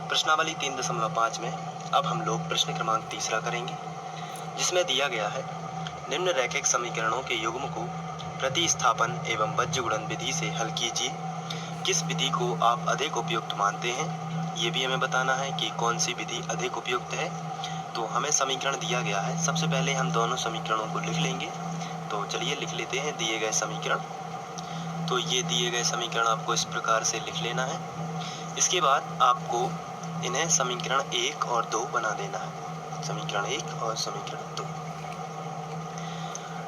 प्रश्नावली 3.5 में अब हम लोग प्रश्न क्रमांक तीसरा करेंगे, जिसमें दिया गया है निम्न रैखिक समीकरणों के युग्म को प्रतिस्थापन एवं बज्रगुणन विधि से हल कीजिए। किस विधि को आप अधिक उपयुक्त मानते हैं, ये भी हमें बताना है कि कौन सी विधि अधिक उपयुक्त है। तो हमें समीकरण दिया गया है, सबसे पहले हम दोनों समीकरणों को लिख लेंगे। तो चलिए लिख लेते हैं दिए गए समीकरण। तो ये दिए गए समीकरण आपको इस प्रकार से लिख लेना है। इसके बाद आपको इन्हें समीकरण 1 और 2 बना देना है, समीकरण 1 और समीकरण 2।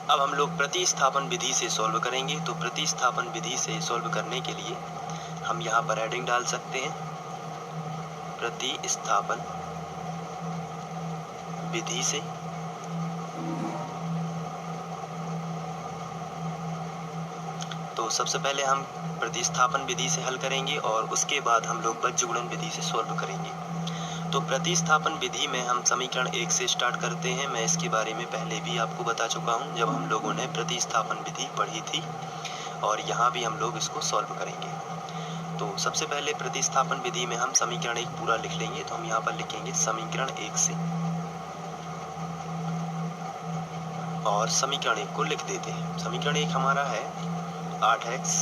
अब हम लोग प्रतिस्थापन विधि से सॉल्व करेंगे। तो प्रतिस्थापन विधि से सॉल्व करने के लिए हम यहाँ पर हेडिंग डाल सकते हैं, प्रतिस्थापन विधि से तो सबसे पहले हम प्रतिस्थापन विधि से हल करेंगे और उसके बाद हम लोग बज्रगुणन विधि से सॉल्व करेंगे। तो प्रतिस्थापन विधि में हम समीकरण 1 से स्टार्ट करते हैं। मैं इसके बारे में पहले भी आपको बता चुका हूं जब हम लोगों ने प्रतिस्थापन विधि पढ़ी थी, और यहाँ भी हम लोग इसको सॉल्व करेंगे। तो सबसे पहले प्रतिस्थापन विधि में हम समीकरण 1 पूरा लिख लेंगे। तो हम यहाँ पर लिखेंगे समीकरण 1 से और समीकरण 1 को लिख देते हैं। समीकरण 1 हमारा है 8x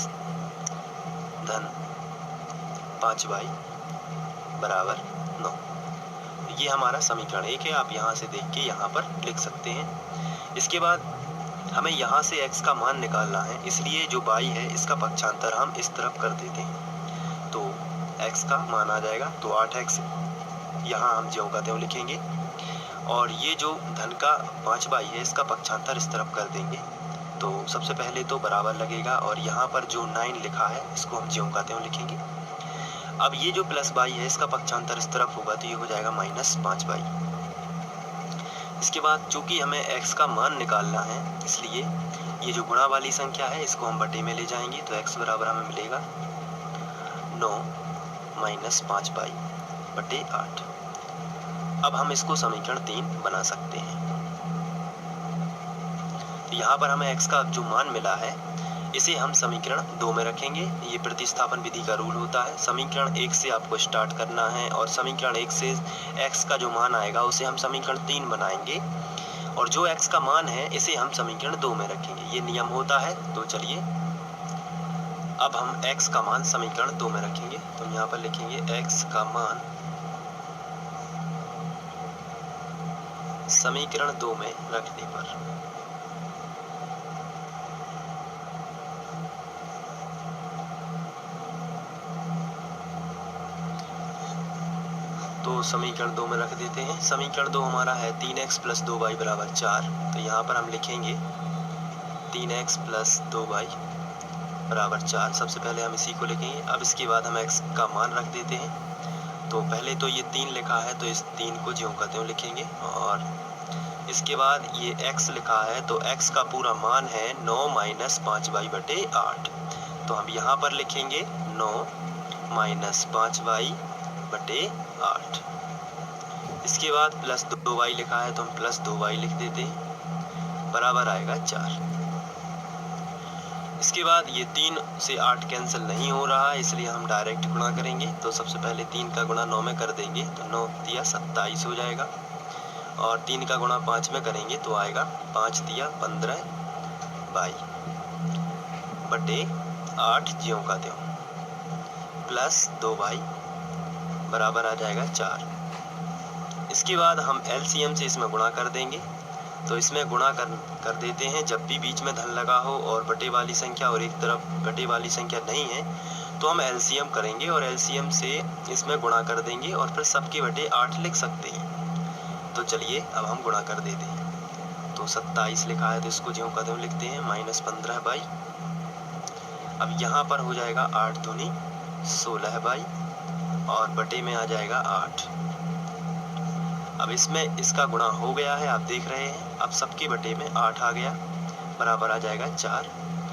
धन 5y बराबर 9। ये हमारा समीकरण 1 है। आप यहाँ से देख के यहाँ पर लिख सकते हैं। इसके बाद हमें यहाँ से x का मान निकालना है, इसलिए जो y है इसका पक्षांतर हम इस तरफ कर देते हैं। तो x का मान आ जाएगा, तो 8x यहाँ हम ज्यों का त्यों लिखेंगे, और ये जो धन का 5y है इसका पक्षांतर इस तरफ कर देंगे। तो सबसे पहले तो बराबर लगेगा, और यहाँ पर जो 9 लिखा है इसको हम ज्यों का त्यों लिखेंगे। अब ये जो प्लस y है इसका पक्षांतर इस तरफ होगा, तो ये हो जाएगा -5y। इसके बाद चूंकि हमें x का मान निकालना है, इसलिए ये जो गुणा वाली संख्या है इसको हम बटे में ले जाएंगे। तो x बराबर हमें मिलेगा 9 - 5y बटे 8। अब हम इसको समीकरण 3 बना सकते हैं। तो यहाँ पर हमें x का जो मान मिला है इसे हम समीकरण 2 में रखेंगे। ये प्रतिस्थापन विधि का रूल होता है, समीकरण 1 से आपको स्टार्ट करना है और समीकरण 1 से x का जो मान आएगा उसे हम समीकरण 3 बनाएंगे, और जो x का मान है इसे हम समीकरण 2 में रखेंगे। ये नियम होता है। तो चलिए अब हम x का मान समीकरण 2 में रखेंगे। तो यहाँ पर लिखेंगे x का मान समीकरण 2 में रखने पर तो समीकरण 2 में रख देते हैं। समीकरण 2 हमारा है 3x + 2y बराबर 4। तो यहाँ पर हम लिखेंगे 3x + 2y बराबर 4। सबसे पहले हम इसी को लिखेंगे। अब इसके बाद हम x का मान रख देते हैं। तो पहले तो ये 3 लिखा है, तो इस 3 को ज्यों का त्यों लिखेंगे, और इसके बाद ये x लिखा है, तो x का पूरा मान है 9 - 5y बटे 8। तो हम यहाँ पर लिखेंगे 9 - 5y बटे 8। इसके बाद +2y लिखा है, तो हम +2y लिख देते हैं, बराबर आएगा 4। इसके बाद ये 3 से 8 कैंसिल नहीं हो रहा है, इसलिए हम डायरेक्ट गुणा करेंगे। तो सबसे पहले 3 का गुणा 9 में कर देंगे, तो 9 × 27 हो जाएगा, और 3 का गुणा 5 में करेंगे तो आएगा 5 × 15y बटे 8 ज्यों का त्यों +2y बराबर आ जाएगा 4। इसके बाद हम एलसीएम से इसमें गुणा कर देंगे। तो इसमें गुणा कर देते हैं। जब भी बीच में धन लगा हो और बटे वाली संख्या और एक तरफ घटे वाली संख्या नहीं है, तो हम एलसीएम करेंगे और एलसीएम से इसमें गुणा कर देंगे, और फिर सबके बटे 8 लिख सकते हैं। तो चलिए अब हम गुणा कर देते हैं। तो 27 लिखा है, तो इसको ज्यों का त्यों लिखते हैं, -15y। अब यहाँ पर हो जाएगा 8 दूनी 16y, और बटे में आ जाएगा 8। अब इसमें इसका गुणा हो गया है, आप देख रहे हैं। अब सबके बटे में 8 आ गया, बराबर आ जाएगा 4।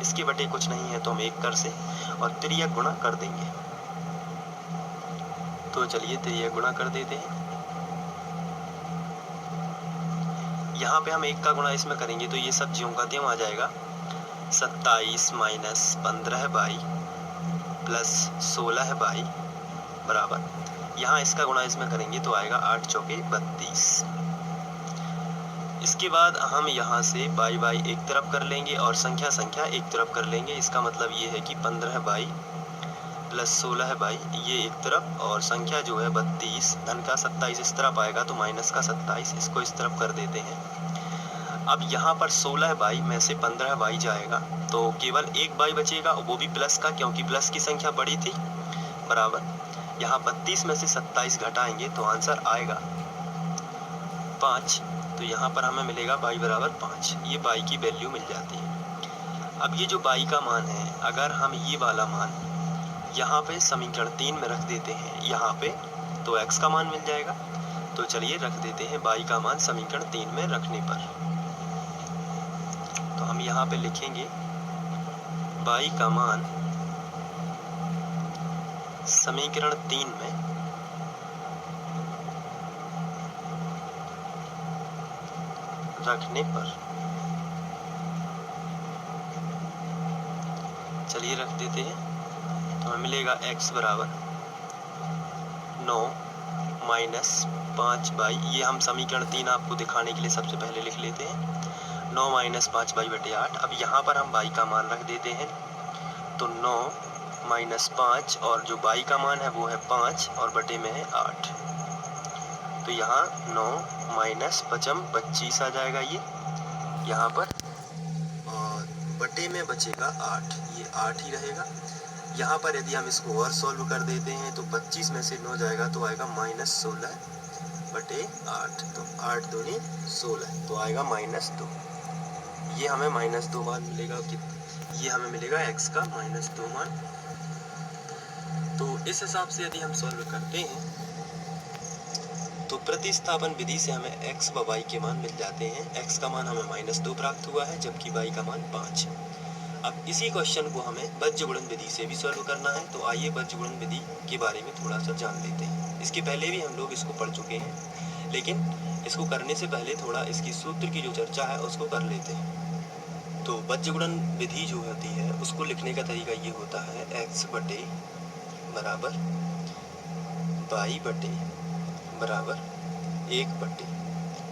इसके बटे कुछ नहीं है, तो हम 1 कर से और तिर्यक गुणा कर देंगे। तो चलिए तिर्यक गुणा कर देते हैं। यहाँ पे हम 1 का गुणा इसमें करेंगे, तो ये सब ज्यों का त्यों आ जाएगा। 27 - 15y + 16y बराबर यहाँ इसका गुणा इसमें करेंगे तो आएगा 8 चौके 32। इसके बाद हम यहाँ से बाई बाई एक तरफ कर लेंगे और संख्या संख्या एक तरफ कर लेंगे। इसका मतलब ये है कि 15 बाई प्लस 16 बाई ये एक तरफ, और संख्या जो है 32 धन का 27 इस तरफ आएगा तो माइनस का 27 इसको इस तरफ कर देते हैं। अब यहाँ पर 16 बाई में से 15 बाई जाएगा तो केवल एक बाई बचेगा, वो भी प्लस का, क्योंकि प्लस की संख्या बड़ी थी, बराबर यहाँ 32 में से 27 घटाएंगे तो आंसर आएगा 5। तो यहाँ पर हमें मिलेगा बाई बराबर 5। ये बाई की वैल्यू मिल जाती है। अब ये जो बाई का मान है, अगर हम ये वाला मान यहाँ पे समीकरण 3 में रख देते हैं यहाँ पे, तो x का मान मिल जाएगा। तो चलिए रख देते हैं बाई का मान समीकरण 3 में रखने पर। तो हम यहाँ पे लिखेंगे बाई का मान समीकरण 3 में रखने पर, चलिए रख देते हैं। तो हमें मिलेगा x बराबर 9 माइनस 5 बाई, ये हम समीकरण 3 आपको दिखाने के लिए सबसे पहले लिख लेते हैं, 9 माइनस 5 बाई बटे 8। अब यहाँ पर हम बाई का मान रख देते हैं, तो 9 माइनस 5 और जो बाई का मान है वो है 5 और बटे में है 8। तो यहाँ 9 माइनस 5 25 आ जाएगा ये यहाँ पर, और बटे में बचेगा 8, ये 8 ही रहेगा। यहाँ पर यदि हम इसको और सॉल्व कर देते हैं तो 25 में से 9 जाएगा तो आएगा -16 बटे 8, तो 8 दूनी 16 तो आएगा -2। ये हमें -2 मान मिलेगा, ये हमें मिलेगा x का -2 मान। तो इस हिसाब से यदि हम सॉल्व करते हैं तो प्रतिस्थापन विधि से हमें x व y के मान मिल जाते हैं। x का मान हमें -2 प्राप्त हुआ है, जबकि y का मान 5 है। अब इसी क्वेश्चन को हमें बीजगणित विधि से भी सॉल्व करना है, तो आइए बीजगणित विधि के बारे में थोड़ा सा जान लेते हैं। इसके पहले भी हम लोग इसको पढ़ चुके हैं, लेकिन इसको करने से पहले थोड़ा इसकी सूत्र की जो चर्चा है उसको कर लेते हैं। तो बीजगणित विधि जो होती है उसको लिखने का तरीका ये होता है, x बटे बराबर y बटे बराबर 1 बटे,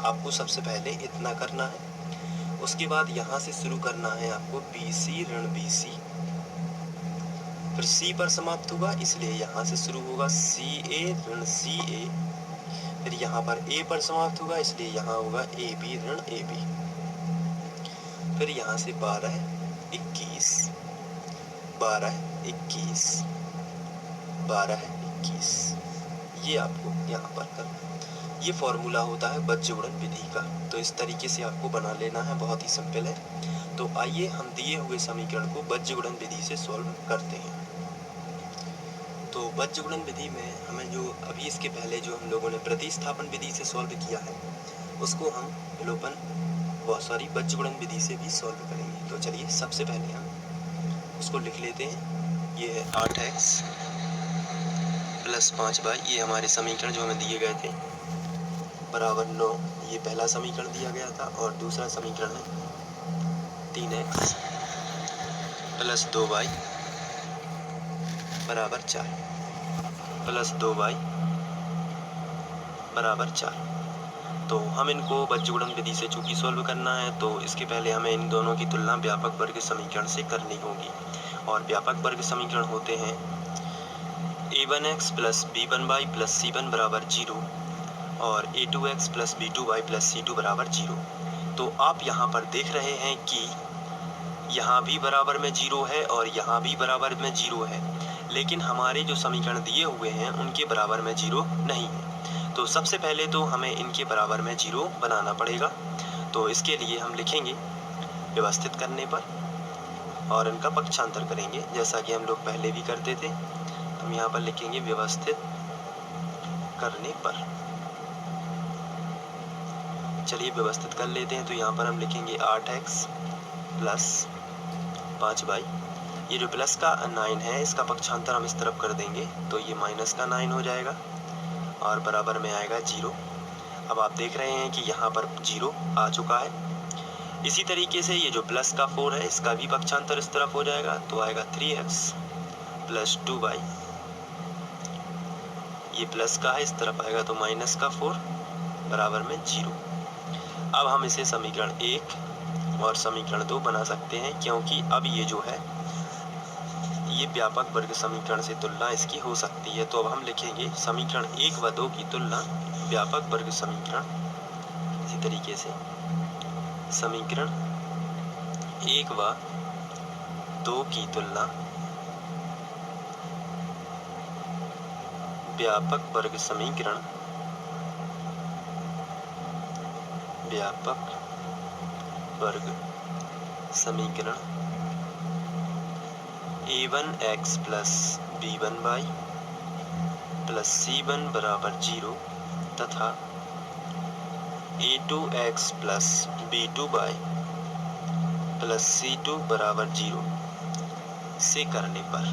आपको सबसे पहले इतना करना है। उसके बाद यहाँ से शुरू करना है आपको BC ऋण BC, फिर C पर समाप्त होगा इसलिए यहाँ से शुरू होगा CA ऋण CA, फिर यहाँ पर A पर समाप्त होगा इसलिए यहाँ होगा AB ऋण AB, फिर यहाँ से 12 21 12 21 12 21, ये आपको यहाँ पर करना है। ये फॉर्मूला होता है बीजगणित विधि का। तो इस तरीके से आपको बना लेना है, बहुत ही सिंपल है। तो आइए हम दिए हुए समीकरण को बीजगणित विधि से सॉल्व करते हैं। तो बीजगणित विधि में हमें जो अभी इसके पहले जो हम लोगों ने प्रतिस्थापन विधि से सॉल्व किया है उसको हम बीजगणित विधि से भी सॉल्व करेंगे। तो चलिए सबसे पहले हम उसको लिख लेते हैं। ये है 8x प्लस 5 बाई, ये हमारे समीकरण जो हमें दिए गए थे, बराबर 9, ये पहला समीकरण दिया गया था। और दूसरा समीकरण है 3x प्लस 2y बराबर 4 प्लस 2y बराबर 4। तो हम इनको बीजगणित विधि से चूंकि सॉल्व करना है, तो इसके पहले हमें इन दोनों की तुलना व्यापक वर्ग समीकरण से करनी होगी। और व्यापक वर्ग समीकरण होते हैं a1x plus b1y plus c1 बराबर 0 और a2x plus b2y plus c2 बराबर 0। तो आप यहाँ पर देख रहे हैं कि यहाँ भी बराबर में 0 है और यहाँ भी बराबर में 0 है, लेकिन हमारे जो समीकरण दिए हुए हैं उनके बराबर में 0 नहीं है। तो सबसे पहले तो हमें इनके बराबर में 0 बनाना पड़ेगा। तो इसके लिए हम लिखेंगे व्यवस्थित करने पर और इनका पक्षांतर करेंगे, जैसा कि हम लोग पहले भी करते थे। हम यहाँ पर लिखेंगे व्यवस्थित करने पर। चलिए व्यवस्थित कर लेते हैं। तो यहाँ पर हम लिखेंगे 8x प्लस 5y, ये जो प्लस का 9 है इसका पक्षांतर हम इस तरफ कर देंगे तो ये माइनस का 9 हो जाएगा और बराबर में आएगा 0। अब आप देख रहे हैं कि यहाँ पर 0 आ चुका है। इसी तरीके से ये जो प्लस का 4 है इसका भी पक्षांतर इस तरफ हो जाएगा तो आएगा 3x प्लस 2y, ये प्लस का है, इस तरफ आएगा तो माइनस का 4 बराबर में 0। अब हम इसे समीकरण 1 और समीकरण 2 बना सकते हैं, क्योंकि अब ये जो है ये व्यापक वर्ग समीकरण से तुलना इसकी हो सकती है। तो अब हम लिखेंगे समीकरण 1 व 2 की तुलना व्यापक वर्ग समीकरण। इसी तरीके से समीकरण 1 व 2 की तुलना व्यापक वर्ग समीकरण, व्यापक वर्ग समीकरण a1x plus b1y plus c1 बराबर 0 तथा a2x plus b2y plus c2 बराबर 0 से करने पर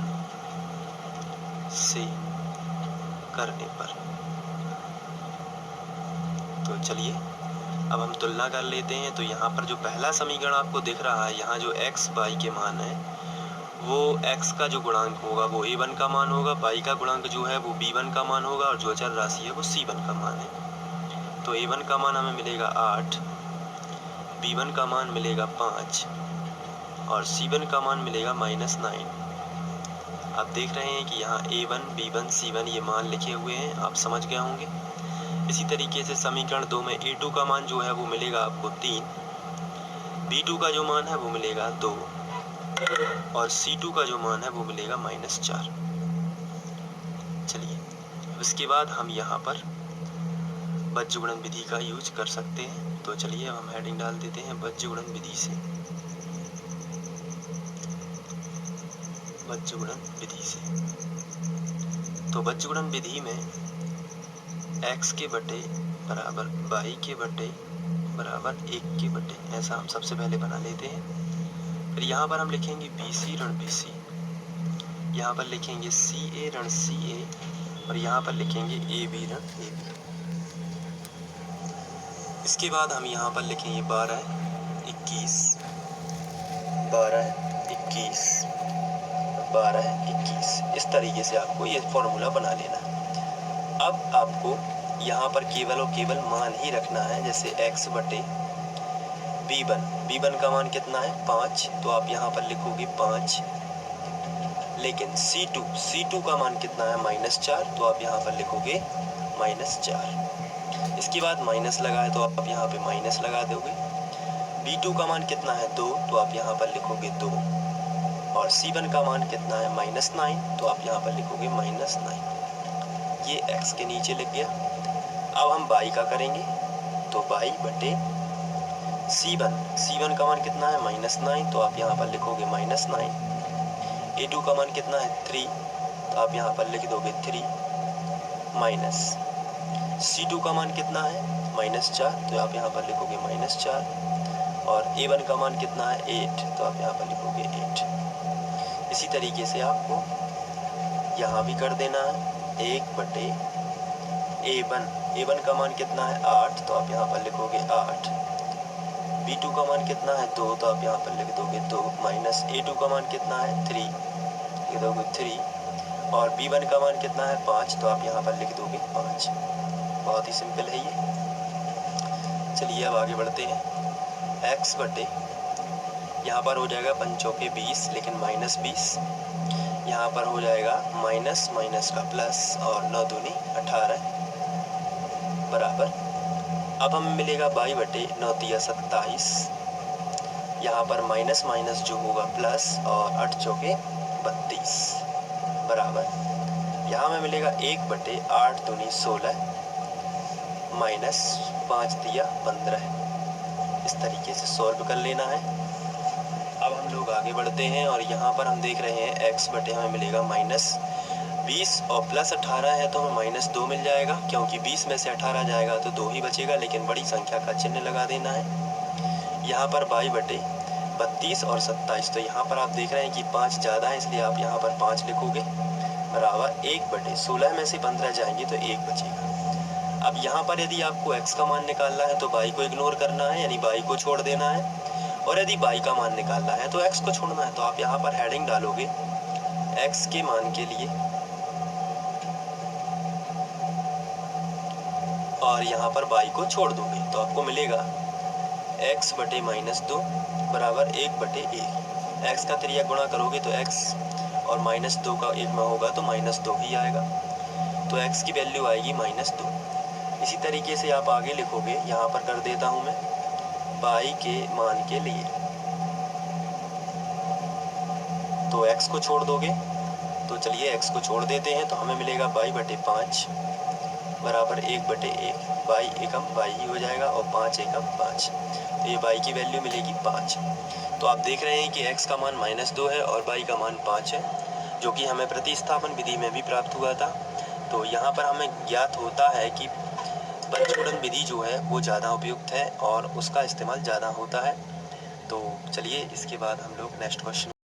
तो चलिए अब हम तुलना कर लेते हैं। तो यहाँ पर जो पहला समीकरण आपको दिख रहा है, यहाँ जो x y के मान है वो x का जो गुणांक होगा वो a1 का मान होगा, y का गुणांक जो है वो b1 का मान होगा और जो अचर राशि है वो c1 का मान है। तो a1 का मान हमें मिलेगा 8, b1 का मान मिलेगा 5 और c1 का मान मिलेगा -9। आप देख रहे हैं कि यहाँ a1, b1, c1 ये मान लिखे हुए हैं, आप समझ गए होंगे। इसी तरीके से समीकरण 2 में a2 का मान जो है वो मिलेगा आपको 3, b2 का जो मान है वो मिलेगा 2 और c2 का जो मान है वो मिलेगा -4। चलिए अब इसके बाद हम यहाँ पर बज्रगुणन विधि का यूज कर सकते हैं। तो चलिए अब हम हेडिंग डाल देते हैं बज्रगुणन विधि से। बज्रगुणन विधि से तो बज्रगुणन विधि में x के बटे बराबर y के बटे बराबर 1 के बटे, ऐसा हम सबसे पहले बना लेते हैं। फिर यहाँ पर हम लिखेंगे BC ऋण BC, यहाँ पर लिखेंगे CA ऋण CA और यहाँ पर लिखेंगे AB ऋण AB। इसके बाद हम यहाँ पर लिखेंगे 12, 21, 12, 21, 12, 21। इस तरीके से आपको ये फॉर्मूला बना लेना है। अब आपको यहाँ पर केवल और केवल मान ही रखना है, जैसे x बटे b1 का मान कितना है 5, तो आप यहाँ पर लिखोगे 5। लेकिन c2 का मान कितना है -4, तो आप यहाँ पर लिखोगे -4। इसके बाद माइनस लगाए तो आप यहाँ पे माइनस लगा दोगे। b2 का मान कितना है 2, तो आप यहाँ पर लिखोगे 2 और c1 का मान कितना है -9, तो आप यहाँ पर लिखोगे -9। ये x के नीचे लिख गया। अब हम y का करेंगे तो y बटे c1 का मान कितना है -9, तो आप यहाँ पर लिखोगे -9। a2 का मान कितना है 3, तो आप यहाँ पर लिख दोगे 3 माइनस c2 का मान कितना है -4, तो आप यहाँ पर लिखोगे -4 और a1 का मान कितना है 8, तो आप यहाँ पर लिखोगे 8। इसी तरीके से आपको यहाँ भी कर देना है 1 बटे a1 का मान कितना है 8, तो आप यहाँ पर लिखोगे 8। b2 का मान कितना है 2, तो आप यहाँ पर लिख दोगे 2 माइनस a2 का मान कितना है 3, लिख दोगे 3 और b1 का मान कितना है 5, तो आप यहाँ पर लिख दोगे 5। बहुत ही सिंपल है ये। चलिए अब आगे बढ़ते हैं। x बटे यहाँ पर हो जाएगा 5 चौके 20, लेकिन -20, यहाँ पर हो जाएगा माइनस का प्लस और 9 दूनी 18 बराबर। अब हमें मिलेगा y बटे 9 तिया 27, यहाँ पर माइनस जो होगा प्लस और 8 चौके 32 बराबर। यहाँ हमें मिलेगा 1 बटे 8 दूनी 16 माइनस 5 तिया 15। इस तरीके से सॉल्व कर लेना है। अब हम लोग आगे बढ़ते हैं और यहाँ पर हम देख रहे हैं x बटे हमें मिलेगा -20 और प्लस 18 है तो हमें -2 मिल जाएगा, क्योंकि 20 में से 18 जाएगा तो 2 ही बचेगा, लेकिन बड़ी संख्या का चिन्ह लगा देना है। यहाँ पर y बटे 32 और 27, तो यहाँ पर आप देख रहे हैं कि 5 ज़्यादा है, इसलिए आप यहाँ पर 5 लिखोगे बराबर 1 बटे 16 में से 15 जाएंगे तो 1 बचेगा। अब यहाँ पर यदि आपको x का मान निकालना है तो y को इग्नोर करना है, यानी y को छोड़ देना है, और यदि y का मान निकालना है तो x को छोड़ना है। तो आप यहाँ पर हेडिंग डालोगे x के मान के लिए और यहाँ पर y को छोड़ दोगे तो आपको मिलेगा x बटे -2 बराबर 1/1। x का त्रिया गुणा करोगे तो x और -2 का 1 में होगा तो -2 ही आएगा, तो x की वैल्यू आएगी -2। इसी तरीके से आप आगे लिखोगे, यहाँ पर कर देता हूँ मैं y के मान के लिए, तो x को छोड़ दोगे तो चलिए x को छोड़ देते हैं, तो हमें मिलेगा y बटे 5 बराबर 1/1। y एकम y ही हो जाएगा और 5 एकम 5, तो ये y की वैल्यू मिलेगी 5। तो आप देख रहे हैं कि x का मान -2 है और y का मान 5 है, जो कि हमें प्रतिस्थापन विधि में भी प्राप्त हुआ था। तो यहाँ पर हमें ज्ञात होता है कि पंचगुणन विधि जो है वो ज़्यादा उपयुक्त है और उसका इस्तेमाल ज़्यादा होता है। तो चलिए इसके बाद हम लोग नेक्स्ट क्वेश्चन